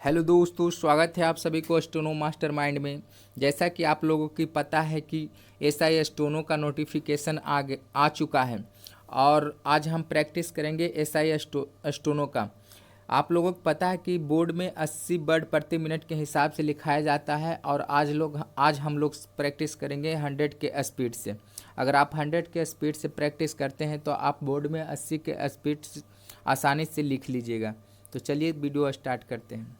Hello दोस्तों, स्वागत है आप सभी को स्टोनो मास्टरमाइंड में। जैसा कि आप लोगों की पता है कि एसआई स्टोनो का नोटिफिकेशन आ चुका है और आज हम प्रैक्टिस करेंगे एसआई स्टोनो का। आप लोगों को पता है कि बोर्ड में 80 वर्ड प्रति मिनट के हिसाब से लिखाया जाता है और आज हम लोग प्रैक्टिस करेंगे 100 के स्पीड से। अगर आप 100 के स्पीड से प्रैक्टिस करते हैं तो आप बोर्ड में 80 के स्पीड से आसानी से लिख लीजिएगा। तो चलिए वीडियो स्टार्ट करते हैं।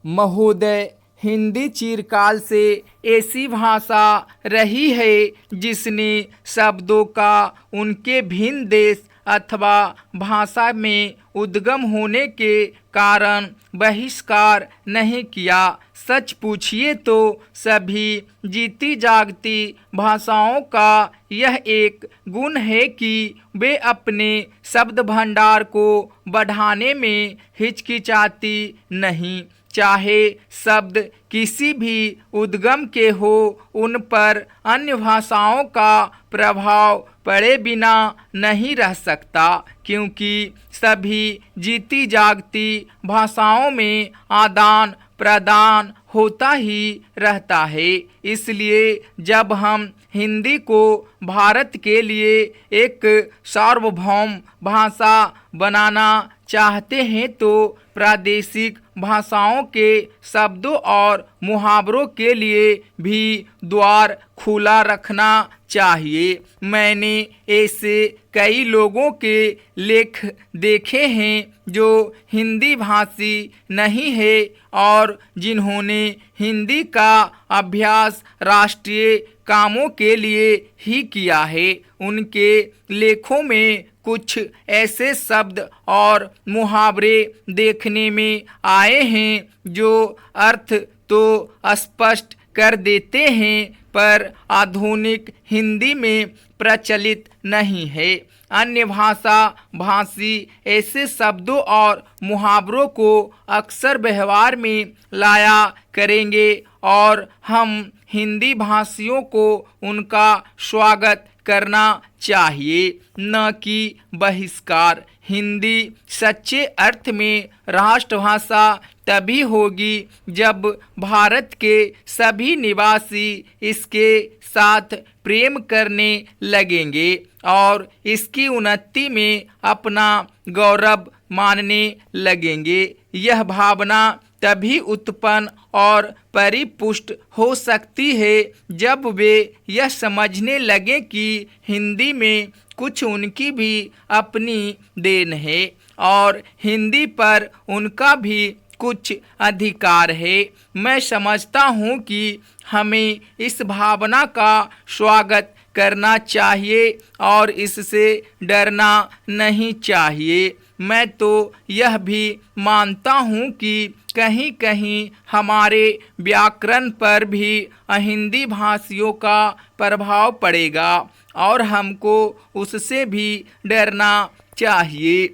महोदय, हिंदी चिरकाल से ऐसी भाषा रही है जिसने शब्दों का उनके भिन्न देश अथवा भाषा में उद्गम होने के कारण बहिष्कार नहीं किया। सच पूछिए तो सभी जीती जागती भाषाओं का यह एक गुण है कि वे अपने शब्द भंडार को बढ़ाने में हिचकिचाती नहीं। चाहे शब्द किसी भी उद्गम के हो, उन पर अन्य भाषाओं का प्रभाव पड़े बिना नहीं रह सकता, क्योंकि सभी जीती जागती भाषाओं में आदान प्रदान होता ही रहता है। इसलिए जब हम हिंदी को भारत के लिए एक सार्वभौम भाषा बनाना चाहते हैं तो प्रादेशिक भाषाओं के शब्दों और मुहावरों के लिए भी द्वार खुला रखना चाहिए। मैंने ऐसे कई लोगों के लेख देखे हैं जो हिंदी भाषी नहीं है और जिन्होंने हिंदी का अभ्यास राष्ट्रीय कामों के लिए ही किया है। उनके लेखों में कुछ ऐसे शब्द और मुहावरे देखने में आए हैं जो अर्थ तो स्पष्ट कर देते हैं पर आधुनिक हिंदी में प्रचलित नहीं है। अन्य भाषा भाषी ऐसे शब्दों और मुहावरों को अक्सर व्यवहार में लाया करेंगे और हम हिंदी भाषियों को उनका स्वागत करना चाहिए, न कि बहिष्कार। हिंदी सच्चे अर्थ में राष्ट्रभाषा तभी होगी जब भारत के सभी निवासी इसके साथ प्रेम करने लगेंगे और इसकी उन्नति में अपना गौरव मानने लगेंगे। यह भावना तभी उत्पन्न और परिपुष्ट हो सकती है जब वे यह समझने लगें कि हिंदी में कुछ उनकी भी अपनी देन है और हिंदी पर उनका भी कुछ अधिकार है। मैं समझता हूँ कि हमें इस भावना का स्वागत करना चाहिए और इससे डरना नहीं चाहिए। मैं तो यह भी मानता हूँ कि कहीं कहीं हमारे व्याकरण पर भी हिंदी भाषियों का प्रभाव पड़ेगा और हमको उससे भी डरना चाहिए।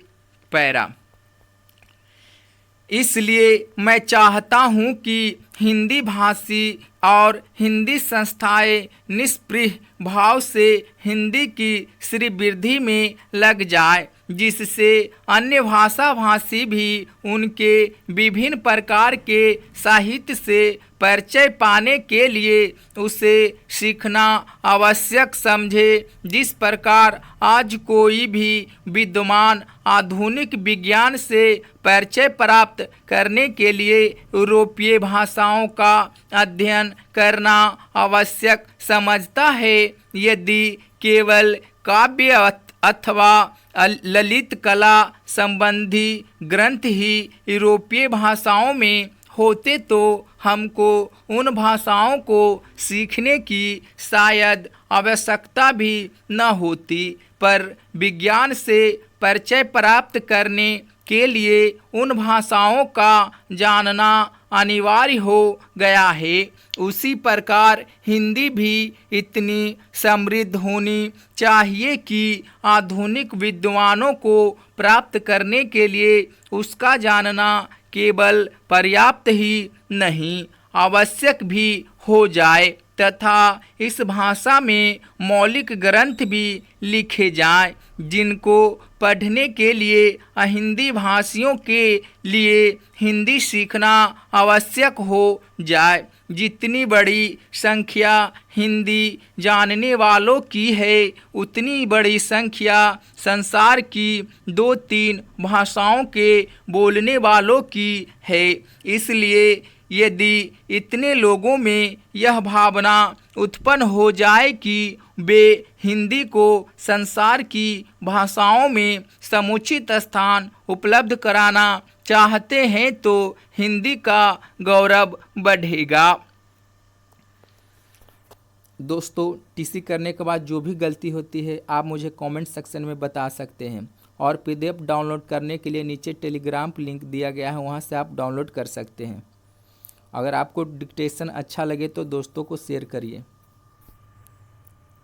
पैरा इसलिए मैं चाहता हूँ कि हिंदी भाषी और हिंदी संस्थाएं निष्पृह भाव से हिंदी की श्रीवृद्धि में लग जाए, जिससे अन्य भाषा भाषी भी उनके विभिन्न प्रकार के साहित्य से परिचय पाने के लिए उसे सीखना आवश्यक समझे। जिस प्रकार आज कोई भी विद्वान आधुनिक विज्ञान से परिचय प्राप्त करने के लिए यूरोपीय भाषाओं का अध्ययन करना आवश्यक समझता है, यदि केवल काव्य अथवा ललित कला संबंधी ग्रंथ ही यूरोपीय भाषाओं में होते तो हमको उन भाषाओं को सीखने की शायद आवश्यकता भी न होती, पर विज्ञान से परिचय प्राप्त करने के लिए उन भाषाओं का जानना अनिवार्य हो गया है। उसी प्रकार हिंदी भी इतनी समृद्ध होनी चाहिए कि आधुनिक विद्वानों को प्राप्त करने के लिए उसका जानना केवल पर्याप्त ही नहीं, आवश्यक भी हो जाए तथा इस भाषा में मौलिक ग्रंथ भी लिखे जाएं, जिनको पढ़ने के लिए हिंदी भाषियों के लिए हिंदी सीखना आवश्यक हो जाए। जितनी बड़ी संख्या हिंदी जानने वालों की है, उतनी बड़ी संख्या संसार की 2-3 भाषाओं के बोलने वालों की है। इसलिए यदि इतने लोगों में यह भावना उत्पन्न हो जाए कि वे हिंदी को संसार की भाषाओं में समुचित स्थान उपलब्ध कराना चाहते हैं तो हिंदी का गौरव बढ़ेगा। दोस्तों, टीसी करने के बाद जो भी गलती होती है आप मुझे कमेंट सेक्शन में बता सकते हैं, और पीडीएफ डाउनलोड करने के लिए नीचे टेलीग्राम लिंक दिया गया है, वहां से आप डाउनलोड कर सकते हैं। अगर आपको डिक्टेशन अच्छा लगे तो दोस्तों को शेयर करिए।